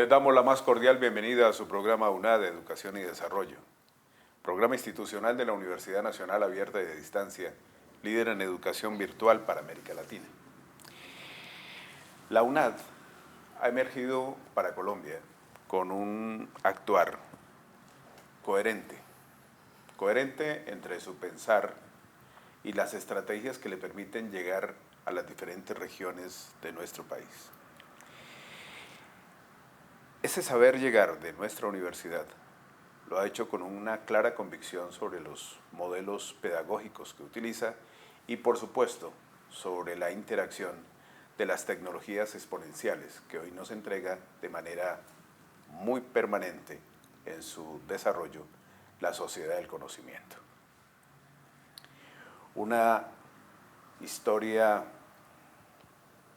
Les damos la más cordial bienvenida a su programa UNAD, Educación y Desarrollo, programa institucional de la Universidad Nacional Abierta y de Distancia, líder en educación virtual para América Latina. La UNAD ha emergido para Colombia con un actuar coherente entre su pensar y las estrategias que le permiten llegar a las diferentes regiones de nuestro país. Ese saber llegar de nuestra universidad lo ha hecho con una clara convicción sobre los modelos pedagógicos que utiliza y, por supuesto, sobre la interacción de las tecnologías exponenciales que hoy nos entrega de manera muy permanente en su desarrollo la sociedad del conocimiento. Una historia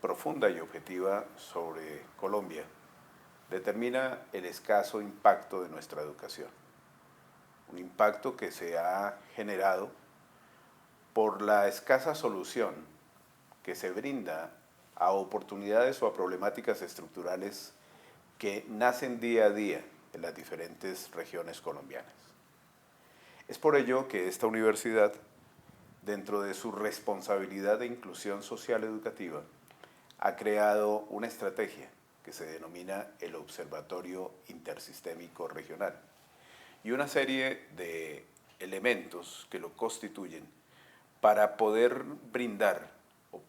profunda y objetiva sobre Colombia determina el escaso impacto de nuestra educación. Un impacto que se ha generado por la escasa solución que se brinda a oportunidades o a problemáticas estructurales que nacen día a día en las diferentes regiones colombianas. Es por ello que esta universidad, dentro de su responsabilidad de inclusión social educativa, ha creado una estrategia que se denomina el Observatorio Intersistémico Regional y una serie de elementos que lo constituyen para poder brindar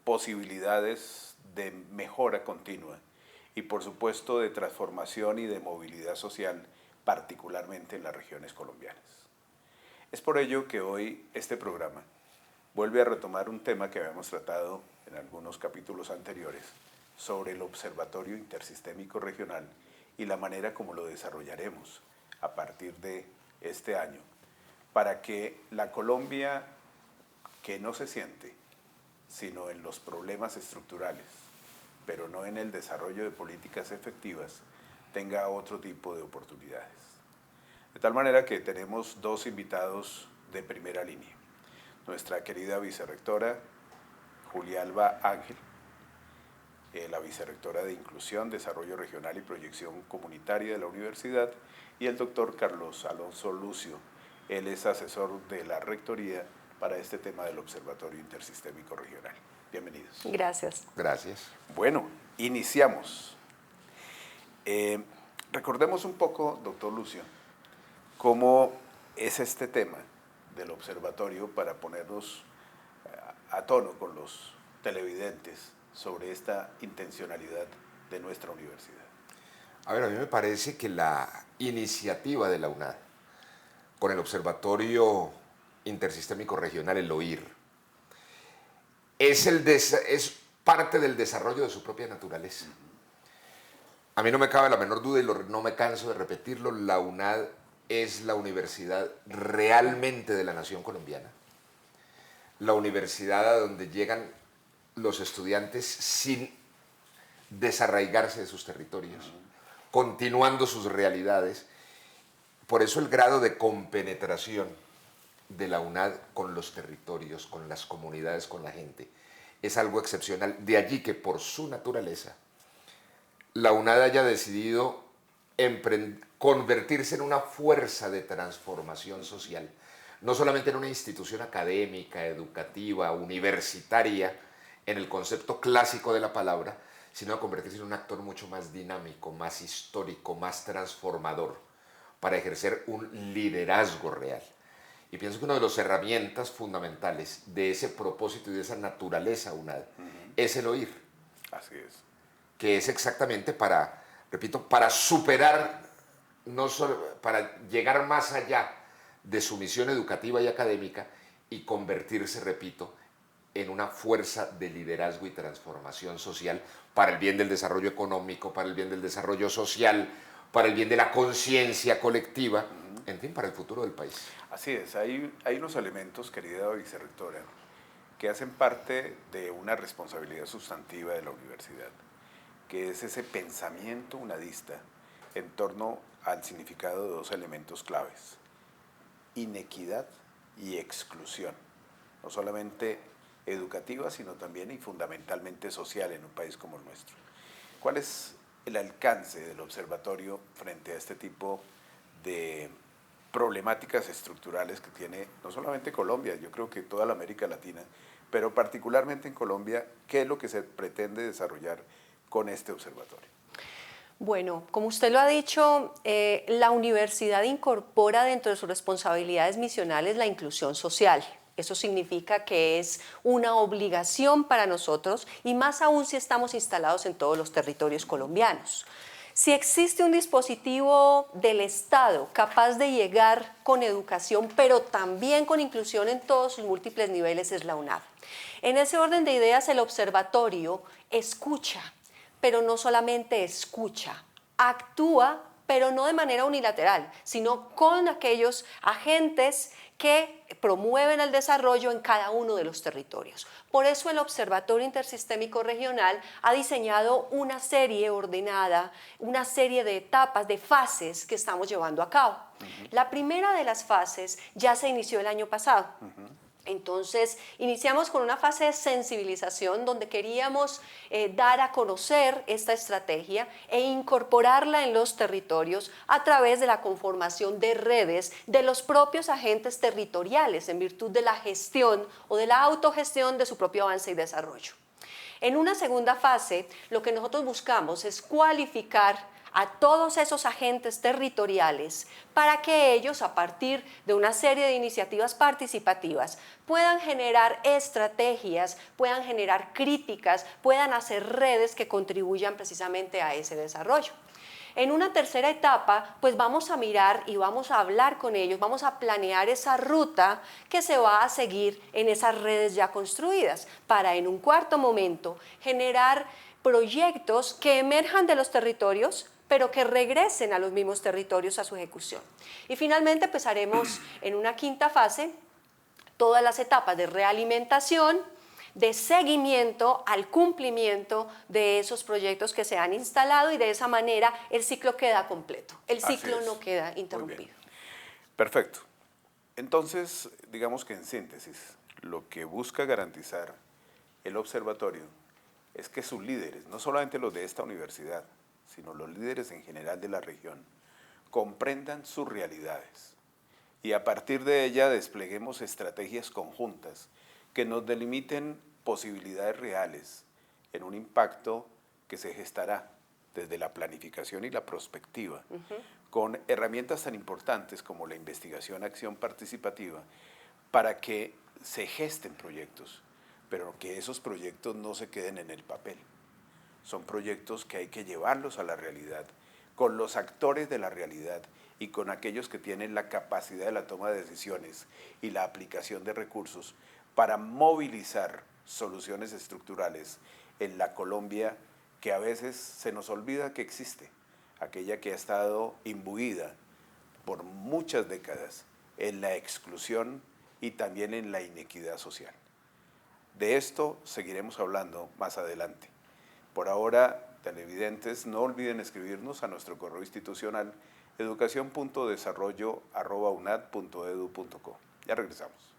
posibilidades de mejora continua y, por supuesto, de transformación y de movilidad social, particularmente en las regiones colombianas. Es por ello que hoy este programa vuelve a retomar un tema que habíamos tratado en algunos capítulos anteriores sobre el Observatorio Intersistémico Regional y la manera como lo desarrollaremos a partir de este año para que la Colombia que no se siente sino en los problemas estructurales, pero no en el desarrollo de políticas efectivas, tenga otro tipo de oportunidades. De tal manera que tenemos dos invitados de primera línea. Nuestra querida vicerrectora, Julialba Ángel, la vicerrectora de Inclusión, Desarrollo Regional y Proyección Comunitaria de la Universidad, y el doctor Carlos Alonso Lucio. Él es asesor de la Rectoría para este tema del Observatorio Intersistémico Regional. Bienvenidos. Gracias. Gracias. Bueno, iniciamos. Recordemos un poco, doctor Lucio, cómo es este tema del observatorio para ponernos a tono con los televidentes sobre esta intencionalidad de nuestra universidad. A ver, a mí me parece que la iniciativa de la UNAD con el Observatorio Intersistémico Regional, el OIR, es parte del desarrollo de su propia naturaleza. A mí no me cabe la menor duda y no me canso de repetirlo, la UNAD es la universidad realmente de la nación colombiana. La universidad a donde llegan los estudiantes sin desarraigarse de sus territorios, continuando sus realidades. Por eso el grado de compenetración de la UNAD con los territorios, con las comunidades, con la gente, es algo excepcional. De allí que por su naturaleza, la UNAD haya decidido convertirse en una fuerza de transformación social, no solamente en una institución académica, educativa, universitaria, en el concepto clásico de la palabra, sino a convertirse en un actor mucho más dinámico, más histórico, más transformador, para ejercer un liderazgo real. Y pienso que una de las herramientas fundamentales de ese propósito y de esa naturaleza UNAD es el OIR. Así es. Que es exactamente para, repito, para superar, no solo, para llegar más allá de su misión educativa y académica y convertirse, repito, en una fuerza de liderazgo y transformación social para el bien del desarrollo económico, para el bien del desarrollo social, para el bien de la conciencia colectiva, en fin, para el futuro del país. Así es, hay unos elementos, querida vicerrectora, que hacen parte de una responsabilidad sustantiva de la universidad, que es ese pensamiento unadista en torno al significado de dos elementos claves: inequidad y exclusión, no solamente educativa, sino también y fundamentalmente social en un país como el nuestro. ¿Cuál es el alcance del observatorio frente a este tipo de problemáticas estructurales que tiene no solamente Colombia, yo creo que toda la América Latina, pero particularmente en Colombia, ¿qué es lo que se pretende desarrollar con este observatorio? Bueno, como usted lo ha dicho, la universidad incorpora dentro de sus responsabilidades misionales la inclusión social. Eso significa que es una obligación para nosotros y más aún si estamos instalados en todos los territorios colombianos. Si existe un dispositivo del Estado capaz de llegar con educación, pero también con inclusión en todos sus múltiples niveles, es la UNAV. En ese orden de ideas, el observatorio escucha, pero no solamente escucha, actúa, pero no de manera unilateral, sino con aquellos agentes que promueven el desarrollo en cada uno de los territorios. Por eso el Observatorio Intersistémico Regional ha diseñado una serie ordenada, una serie de etapas, de fases que estamos llevando a cabo. La primera de las fases ya se inició el año pasado. Entonces, iniciamos con una fase de sensibilización donde queríamos dar a conocer esta estrategia e incorporarla en los territorios a través de la conformación de redes de los propios agentes territoriales en virtud de la gestión o de la autogestión de su propio avance y desarrollo. En una segunda fase, lo que nosotros buscamos es cualificar a todos esos agentes territoriales para que ellos, a partir de una serie de iniciativas participativas, puedan generar estrategias, puedan generar críticas, puedan hacer redes que contribuyan precisamente a ese desarrollo. En una tercera etapa, pues vamos a mirar y vamos a hablar con ellos, vamos a planear esa ruta que se va a seguir en esas redes ya construidas, para en un cuarto momento generar proyectos que emerjan de los territorios, pero que regresen a los mismos territorios a su ejecución. Y finalmente, pues haremos en una quinta fase todas las etapas de realimentación, de seguimiento al cumplimiento de esos proyectos que se han instalado y de esa manera el ciclo queda completo, el ciclo no queda interrumpido. Perfecto. Entonces, digamos que en síntesis, lo que busca garantizar el observatorio es que sus líderes, no solamente los de esta universidad, sino los líderes en general de la región, comprendan sus realidades y a partir de ella despleguemos estrategias conjuntas que nos delimiten posibilidades reales en un impacto que se gestará desde la planificación y la prospectiva, con herramientas tan importantes como la investigación, acción participativa, para que se gesten proyectos, pero que esos proyectos no se queden en el papel. Son proyectos que hay que llevarlos a la realidad, con los actores de la realidad y con aquellos que tienen la capacidad de la toma de decisiones y la aplicación de recursos para movilizar soluciones estructurales en la Colombia que a veces se nos olvida que existe, aquella que ha estado imbuida por muchas décadas en la exclusión y también en la inequidad social. De esto seguiremos hablando más adelante. Por ahora, televidentes, no olviden escribirnos a nuestro correo institucional educacion.desarrollo@unad.edu.co. Ya regresamos.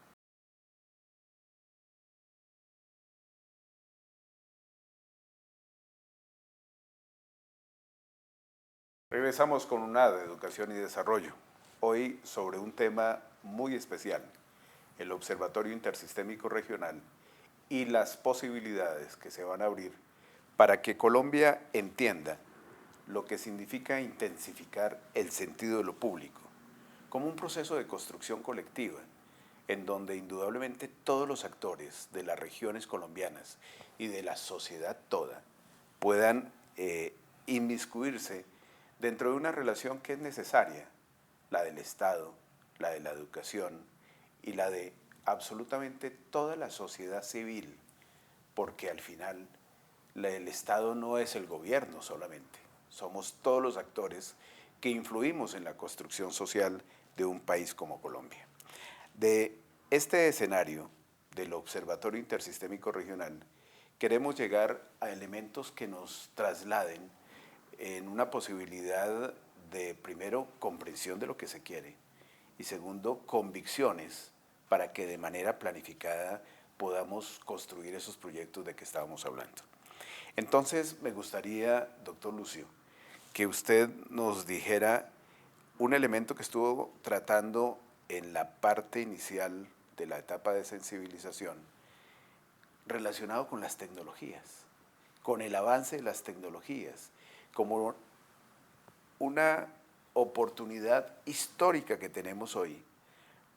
Regresamos con UNAD, Educación y Desarrollo. Hoy sobre un tema muy especial, el Observatorio Intersistémico Regional y las posibilidades que se van a abrir para que Colombia entienda lo que significa intensificar el sentido de lo público, como un proceso de construcción colectiva, en donde indudablemente todos los actores de las regiones colombianas y de la sociedad toda puedan inmiscuirse dentro de una relación que es necesaria, la del Estado, la de la educación y la de absolutamente toda la sociedad civil, porque al final el Estado no es el gobierno solamente, somos todos los actores que influimos en la construcción social de un país como Colombia. De este escenario del Observatorio Intersistémico Regional, queremos llegar a elementos que nos trasladen en una posibilidad de, primero, comprensión de lo que se quiere y segundo, convicciones para que de manera planificada podamos construir esos proyectos de que estábamos hablando. Entonces, me gustaría, doctor Lucio, que usted nos dijera un elemento que estuvo tratando en la parte inicial de la etapa de sensibilización relacionado con las tecnologías, con el avance de las tecnologías, como una oportunidad histórica que tenemos hoy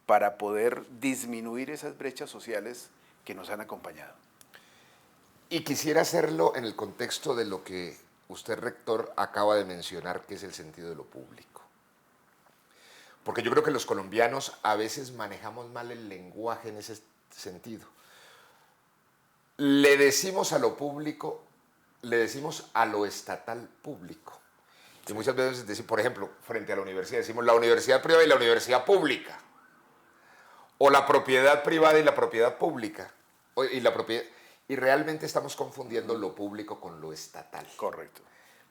para poder disminuir esas brechas sociales que nos han acompañado. Y quisiera hacerlo en el contexto de lo que usted, rector, acaba de mencionar, que es el sentido de lo público. Porque yo creo que los colombianos a veces manejamos mal el lenguaje en ese sentido. Le decimos a lo público, le decimos a lo estatal público. Y muchas veces decimos, por ejemplo, frente a la universidad, decimos la universidad privada y la universidad pública. O la propiedad privada y la propiedad pública. Y realmente estamos confundiendo lo público con lo estatal. Correcto.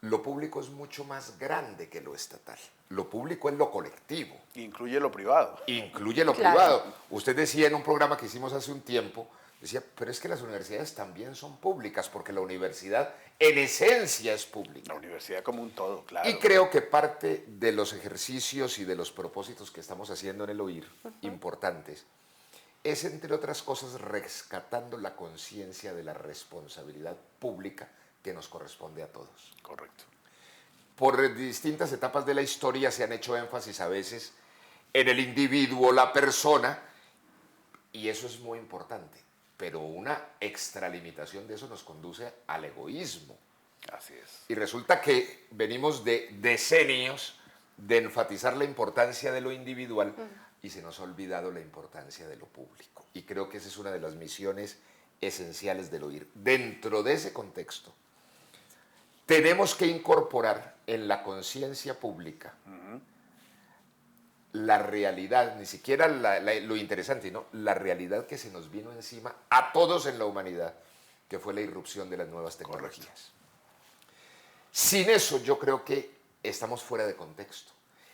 Lo público es mucho más grande que lo estatal. Lo público es lo colectivo. Incluye lo privado. Incluye lo Claro. privado. Usted decía en un programa que hicimos hace un tiempo, decía, pero es que las universidades también son públicas, porque la universidad en esencia es pública. La universidad como un todo, claro. Y creo que parte de los ejercicios y de los propósitos que estamos haciendo en el OIR, importantes, es, entre otras cosas, rescatando la conciencia de la responsabilidad pública que nos corresponde a todos. Correcto. Por distintas etapas de la historia se han hecho énfasis a veces en el individuo, la persona, y eso es muy importante, pero una extralimitación de eso nos conduce al egoísmo. Así es. Y resulta que venimos de decenios de enfatizar la importancia de lo individual y se nos ha olvidado la importancia de lo público. Y creo que esa es una de las misiones esenciales del OIR. Dentro de ese contexto, tenemos que incorporar en la conciencia pública la realidad, ni siquiera lo interesante, ¿no? La realidad que se nos vino encima a todos en la humanidad, que fue la irrupción de las nuevas tecnologías. Correcto. Sin eso yo creo que estamos fuera de contexto.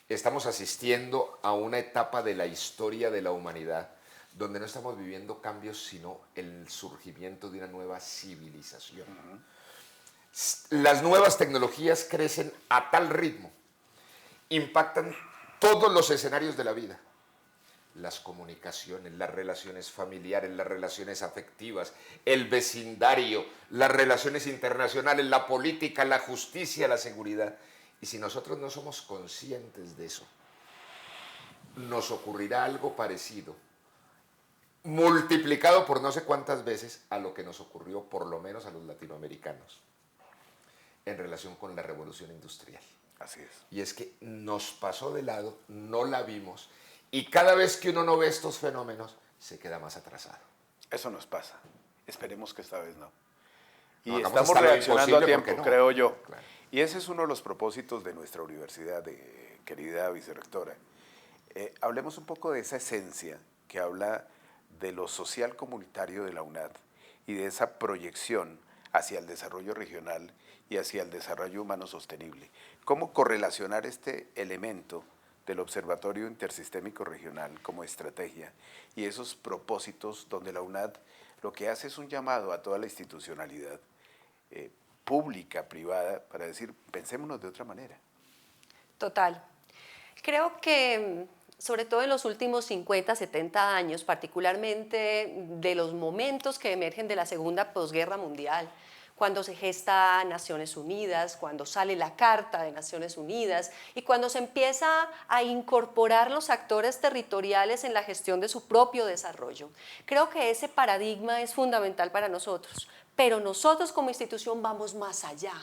Estamos asistiendo a una etapa de la historia de la humanidad donde no estamos viviendo cambios, sino el surgimiento de una nueva civilización. Las nuevas tecnologías crecen a tal ritmo, impactan todos los escenarios de la vida. Las comunicaciones, las relaciones familiares, las relaciones afectivas, el vecindario, las relaciones internacionales, la política, la justicia, la seguridad. Y si nosotros no somos conscientes de eso, nos ocurrirá algo parecido, multiplicado por no sé cuántas veces a lo que nos ocurrió, por lo menos a los latinoamericanos, en relación con la revolución industrial. Así es. Y es que nos pasó de lado, no la vimos, y cada vez que uno no ve estos fenómenos, se queda más atrasado. Eso nos pasa. Esperemos que esta vez no. Y No, hagamos estamos hasta lo reaccionando a imposible, tiempo, ¿por qué no? creo yo. Claro. Y ese es uno de los propósitos de nuestra universidad, querida vicerrectora. Hablemos un poco de esa esencia que habla de lo social comunitario de la UNAD y de esa proyección hacia el desarrollo regional y hacia el desarrollo humano sostenible. ¿Cómo correlacionar este elemento del Observatorio Intersistémico Regional como estrategia y esos propósitos donde la UNAD lo que hace es un llamado a toda la institucionalidad pública, privada, para decir, pensémonos de otra manera? Total. Creo que sobre todo en los últimos 50, 70 años, particularmente de los momentos que emergen de la Segunda Posguerra Mundial, cuando se gesta Naciones Unidas, cuando sale la Carta de Naciones Unidas y cuando se empieza a incorporar los actores territoriales en la gestión de su propio desarrollo. Creo que ese paradigma es fundamental para nosotros, pero nosotros como institución vamos más allá.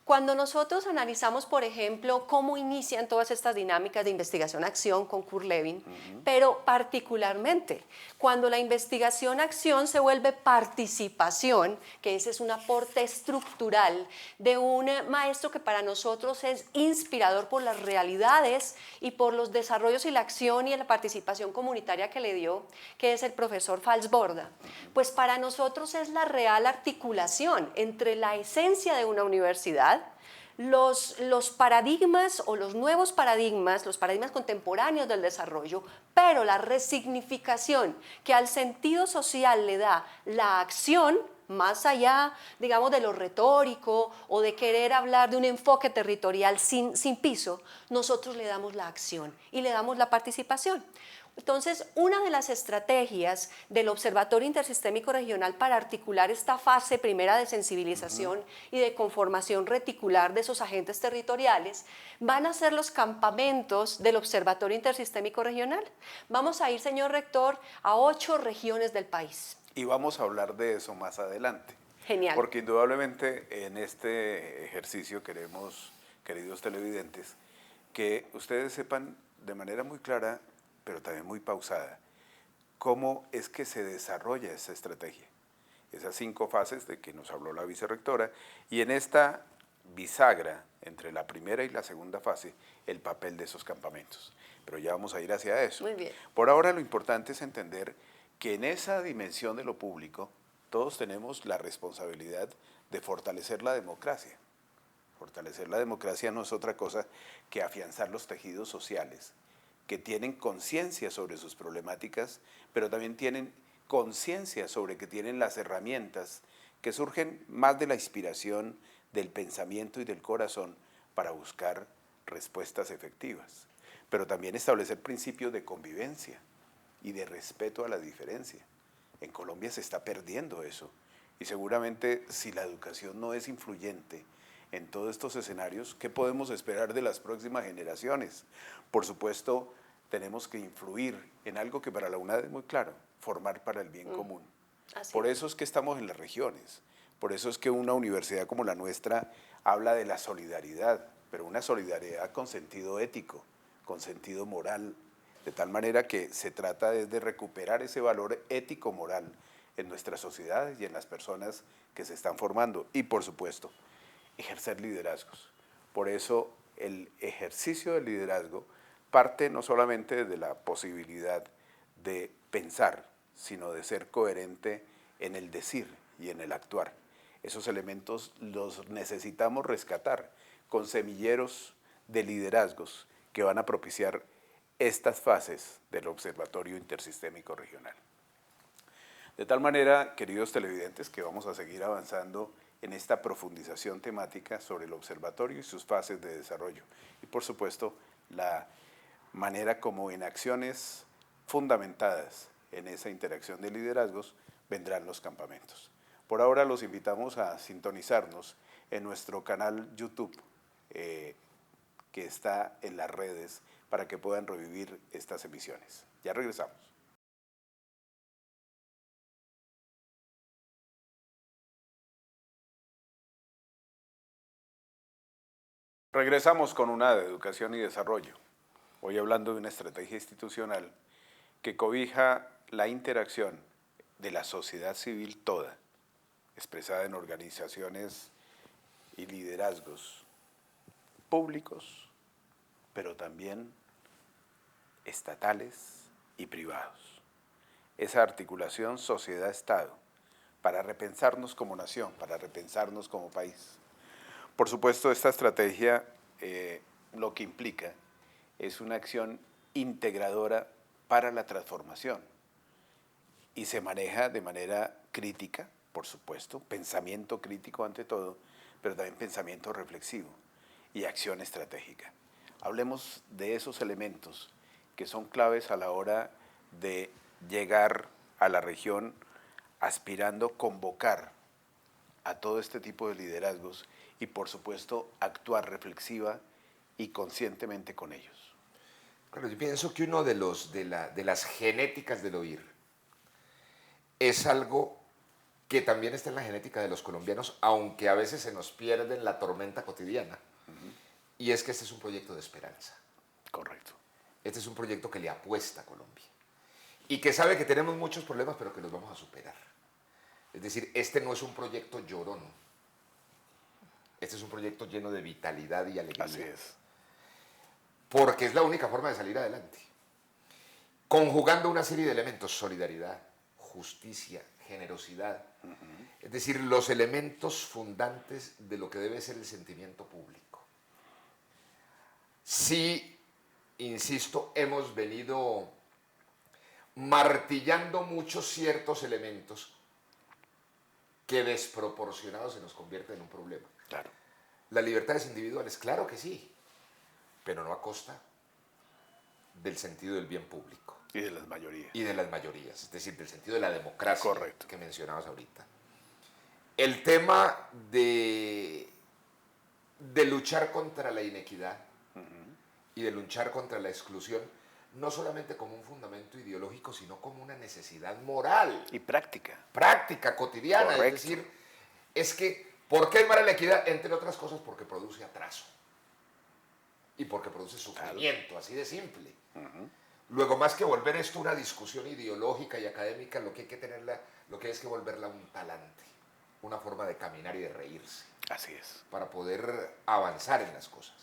Cuando nosotros analizamos, por ejemplo, cómo inician todas estas dinámicas de investigación-acción con Kurt Lewin, pero particularmente cuando la investigación-acción se vuelve participación, que ese es un aporte estructural de un maestro que para nosotros es inspirador por las realidades y por los desarrollos y la acción y la participación comunitaria que le dio, que es el profesor Falsborda, pues para nosotros es la real articulación entre la esencia de una universidad, los paradigmas o los nuevos paradigmas, los paradigmas contemporáneos del desarrollo, pero la resignificación que al sentido social le da la acción más allá, digamos, de lo retórico o de querer hablar de un enfoque territorial sin piso, nosotros le damos la acción y le damos la participación. Entonces, una de las estrategias del Observatorio Intersistémico Regional para articular esta fase primera de sensibilización y de conformación reticular de esos agentes territoriales van a ser los campamentos del Observatorio Intersistémico Regional. Vamos a ir, señor rector, a 8 regiones del país. Y vamos a hablar de eso más adelante. Genial. Porque indudablemente en este ejercicio queremos, queridos televidentes, que ustedes sepan de manera muy clara, pero también muy pausada, cómo es que se desarrolla esa estrategia. Esas 5 fases de que nos habló la vicerrectora, y en esta bisagra entre la primera y la segunda fase, el papel de esos campamentos. Pero ya vamos a ir hacia eso. Muy bien. Por ahora lo importante es entender que en esa dimensión de lo público, todos tenemos la responsabilidad de fortalecer la democracia. Fortalecer la democracia no es otra cosa que afianzar los tejidos sociales, que tienen conciencia sobre sus problemáticas, pero también tienen conciencia sobre que tienen las herramientas que surgen más de la inspiración, del pensamiento y del corazón para buscar respuestas efectivas. Pero también establecer principios de convivencia y de respeto a la diferencia. En Colombia se está perdiendo eso, y seguramente si la educación no es influyente en todos estos escenarios, ¿qué podemos esperar de las próximas generaciones? Por supuesto, tenemos que influir en algo que para la UNAD es muy claro, formar para el bien común. Por eso es que estamos en las regiones, por eso es que una universidad como la nuestra habla de la solidaridad, pero una solidaridad con sentido ético, con sentido moral, de tal manera que se trata de recuperar ese valor ético-moral en nuestras sociedades y en las personas que se están formando. Y por supuesto, ejercer liderazgos. Por eso el ejercicio del liderazgo parte no solamente de la posibilidad de pensar, sino de ser coherente en el decir y en el actuar. Esos elementos los necesitamos rescatar con semilleros de liderazgos que van a propiciar estas fases del Observatorio Intersistémico Regional. De tal manera, queridos televidentes, que vamos a seguir avanzando en esta profundización temática sobre el observatorio y sus fases de desarrollo. Y por supuesto, la manera como en acciones fundamentadas en esa interacción de liderazgos vendrán los campamentos. Por ahora los invitamos a sintonizarnos en nuestro canal YouTube, que está en las redes, para que puedan revivir estas emisiones. Ya regresamos. Regresamos con una de educación y desarrollo, hoy hablando de una estrategia institucional que cobija la interacción de la sociedad civil toda, expresada en organizaciones y liderazgos públicos, pero también estatales y privados. Esa articulación sociedad-estado para repensarnos como nación, para repensarnos como país. Por supuesto, esta estrategia lo que implica es una acción integradora para la transformación y se maneja de manera crítica, por supuesto, pensamiento crítico ante todo, pero también pensamiento reflexivo y acción estratégica. Hablemos de esos elementos que son claves a la hora de llegar a la región aspirando convocar a todo este tipo de liderazgos y por supuesto actuar reflexiva y conscientemente con ellos. Claro, yo pienso que uno de las genéticas del oír es algo que también está en la genética de los colombianos, aunque a veces se nos pierde en la tormenta cotidiana. Y es que este es un proyecto de esperanza. Correcto. Este es un proyecto que le apuesta a Colombia. Y que sabe que tenemos muchos problemas, pero que los vamos a superar. Es decir, este no es un proyecto llorón. Este es un proyecto lleno de vitalidad y alegría. Así es. Porque es la única forma de salir adelante. Conjugando una serie de elementos: solidaridad, justicia, generosidad. Es decir, los elementos fundantes de lo que debe ser el sentimiento público. Sí, insisto, hemos venido martillando muchos ciertos elementos que desproporcionado se nos convierte en un problema. Claro. Las libertades individuales, claro que sí, pero no a costa del sentido del bien público. Y de las mayorías. Y de las mayorías, es decir, del sentido de la democracia. Correcto. Que mencionabas ahorita. El tema de luchar contra la inequidad y de luchar contra la exclusión, no solamente como un fundamento ideológico, sino como una necesidad moral. Y práctica. Práctica, cotidiana. Correcto. Es decir, es que, ¿por qué es mala la equidad? Entre otras cosas porque produce atraso. Y porque produce sufrimiento, así de simple. Luego, más que volver esto una discusión ideológica y académica, lo que hay que volverla un talante, una forma de caminar y de reírse. Así es. Para poder avanzar en las cosas.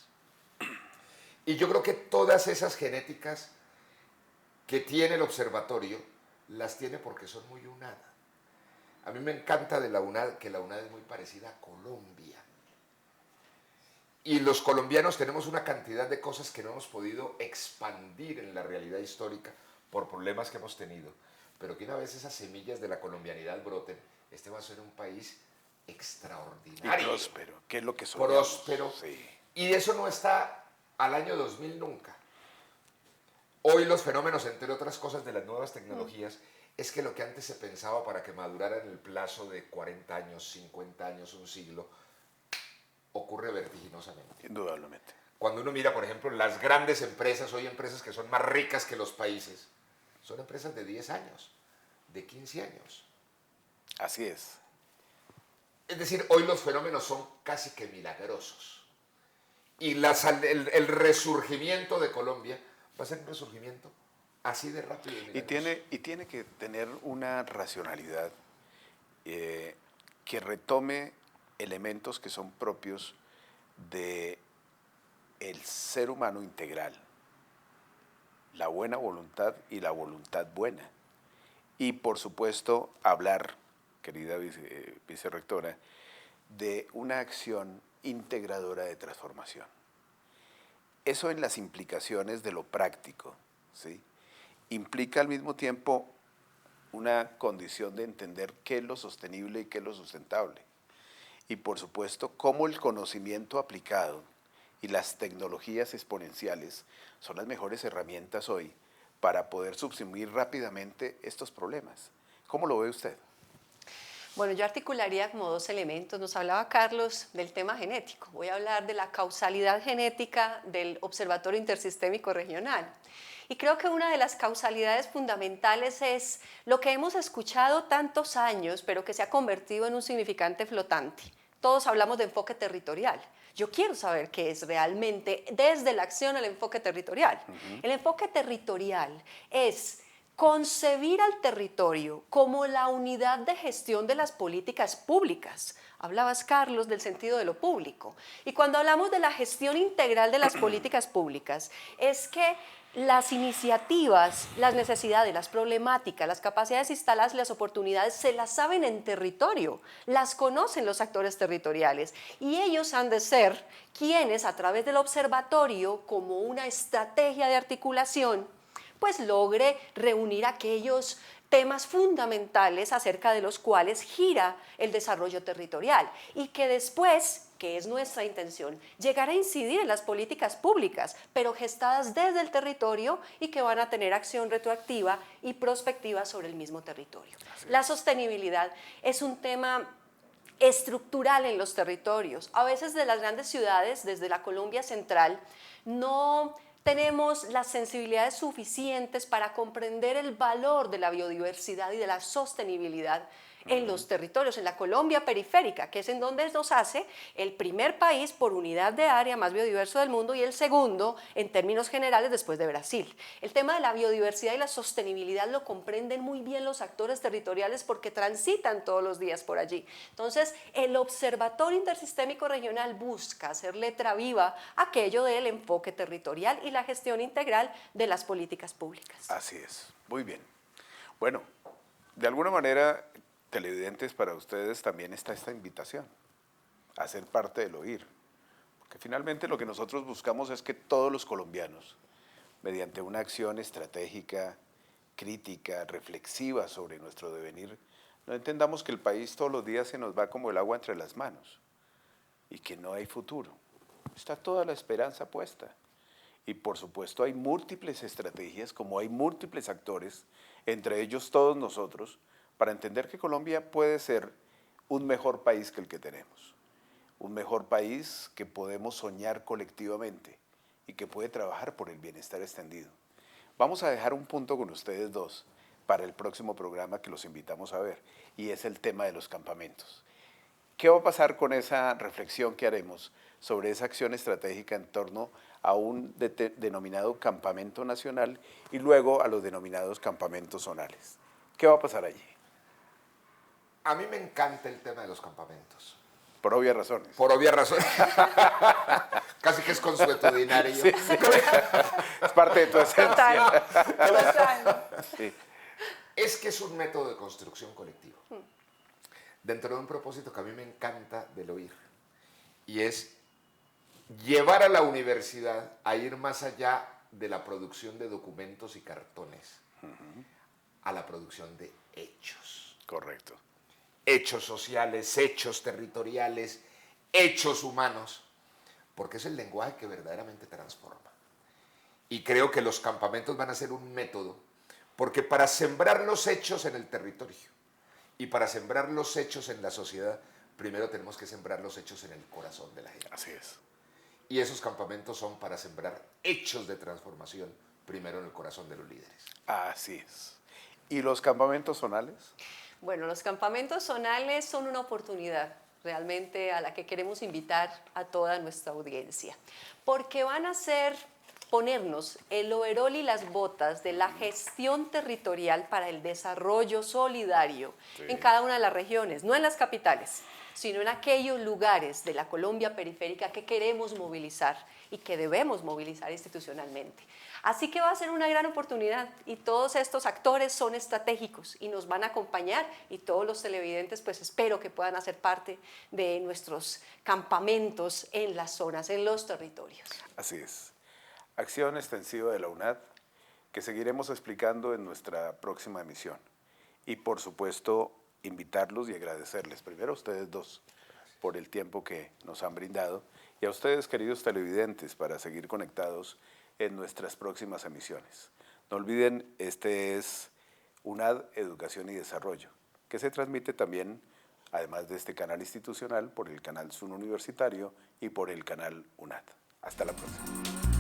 Y yo creo que todas esas genéticas que tiene el observatorio, las tiene porque son muy UNAD. A mí me encanta de la UNAD que la UNAD es muy parecida a Colombia. Y los colombianos tenemos una cantidad de cosas que no hemos podido expandir en la realidad histórica por problemas que hemos tenido. Pero que una vez esas semillas de la colombianidad broten, este va a ser un país extraordinario. Y próspero, que es lo que soñamos. Próspero. Sí. Y eso no está al año 2000 nunca. Hoy los fenómenos, entre otras cosas de las nuevas tecnologías, es que lo que antes se pensaba para que madurara en el plazo de 40 años, 50 años, un siglo, ocurre vertiginosamente. Indudablemente. Cuando uno mira, por ejemplo, las grandes empresas, hoy empresas que son más ricas que los países, son empresas de 10 años, de 15 años. Así es. Es decir, hoy los fenómenos son casi que milagrosos. Y el resurgimiento de Colombia va a ser un resurgimiento así de rápido y milagroso. Y tiene que tener una racionalidad que retome elementos que son propios de el ser humano integral, la buena voluntad y la voluntad buena. Y por supuesto hablar, querida vicerrectora, de una acción integradora de transformación. Eso en las implicaciones de lo práctico, ¿sí? Implica al mismo tiempo una condición de entender qué es lo sostenible y qué es lo sustentable. Y por supuesto, cómo el conocimiento aplicado y las tecnologías exponenciales son las mejores herramientas hoy para poder subsumir rápidamente estos problemas. ¿Cómo lo ve usted? Bueno, yo articularía como dos elementos. Nos hablaba Carlos del tema genético. Voy a hablar de la causalidad genética del Observatorio Intersistémico Regional. Y creo que una de las causalidades fundamentales es lo que hemos escuchado tantos años, pero que se ha convertido en un significante flotante. Todos hablamos de enfoque territorial. Yo quiero saber qué es realmente, desde la acción, el enfoque territorial. El enfoque territorial es concebir al territorio como la unidad de gestión de las políticas públicas. Hablabas, Carlos, del sentido de lo público. Y cuando hablamos de la gestión integral de las políticas públicas, es que las iniciativas, las necesidades, las problemáticas, las capacidades instaladas y las oportunidades se las saben en territorio, las conocen los actores territoriales y ellos han de ser quienes a través del observatorio, como una estrategia de articulación, pues logre reunir aquellos temas fundamentales acerca de los cuales gira el desarrollo territorial y que después, que es nuestra intención, llegar a incidir en las políticas públicas, pero gestadas desde el territorio y que van a tener acción retroactiva y prospectiva sobre el mismo territorio. La sostenibilidad es un tema estructural en los territorios. A veces de las grandes ciudades, desde la Colombia central, no tenemos las sensibilidades suficientes para comprender el valor de la biodiversidad y de la sostenibilidad en los territorios, en la Colombia periférica, que es en donde nos hace el primer país por unidad de área más biodiverso del mundo y el segundo en términos generales después de Brasil. El tema de la biodiversidad y la sostenibilidad lo comprenden muy bien los actores territoriales porque transitan todos los días por allí. Entonces, el Observatorio Intersistémico Regional busca hacer letra viva aquello del enfoque territorial y la gestión integral de las políticas públicas. Así es, muy bien. Bueno, de alguna manera, televidentes, para ustedes también está esta invitación a ser parte del oír, porque finalmente lo que nosotros buscamos es que todos los colombianos, mediante una acción estratégica, crítica, reflexiva sobre nuestro devenir, No entendamos que el país todos los días se nos va como el agua entre las manos y que no hay futuro. Está toda la esperanza puesta. Y por supuesto hay múltiples estrategias, como hay múltiples actores, entre ellos todos nosotros, para entender que Colombia puede ser un mejor país que el que tenemos. Un mejor país que podemos soñar colectivamente y que puede trabajar por el bienestar extendido. Vamos a dejar un punto con ustedes dos para el próximo programa que los invitamos a ver, y es el tema de los campamentos. ¿Qué va a pasar con esa reflexión que haremos sobre esa acción estratégica en torno a un denominado campamento nacional y luego a los denominados campamentos zonales? ¿Qué va a pasar allí? A mí me encanta el tema de los campamentos. Por obvias razones. Por obvias razones. Casi que es consuetudinario. Sí, sí. Es parte de tu esencia. Total. Sí. Es que es un método de construcción colectivo. Dentro de un propósito que a mí me encanta del oír. Y es llevar a la universidad a ir más allá de la producción de documentos y cartones, a la producción de hechos. Correcto. Hechos sociales, hechos territoriales, hechos humanos, porque es el lenguaje que verdaderamente transforma. Y creo que los campamentos van a ser un método, porque para sembrar los hechos en el territorio y para sembrar los hechos en la sociedad, primero tenemos que sembrar los hechos en el corazón de la gente. Así es. Y esos campamentos son para sembrar hechos de transformación, primero en el corazón de los líderes. Así es. ¿Y los campamentos zonales? Bueno, los campamentos zonales son una oportunidad realmente a la que queremos invitar a toda nuestra audiencia, porque van a ser ponernos el overol y las botas de la gestión territorial para el desarrollo solidario en cada una de las regiones, no en las capitales, sino en aquellos lugares de la Colombia periférica que queremos movilizar y que debemos movilizar institucionalmente. Así que va a ser una gran oportunidad y todos estos actores son estratégicos y nos van a acompañar, y todos los televidentes pues espero que puedan hacer parte de nuestros campamentos en las zonas, en los territorios. Así es. Acción extensiva de la UNAD que seguiremos explicando en nuestra próxima emisión. Y por supuesto invitarlos y agradecerles primero a ustedes dos por el tiempo que nos han brindado y a ustedes, queridos televidentes, para seguir conectados en nuestras próximas emisiones. No olviden, este es UNAD Educación y Desarrollo, que se transmite también, además de este canal institucional, por el canal Zoom Universitario y por el canal UNAD. Hasta la próxima.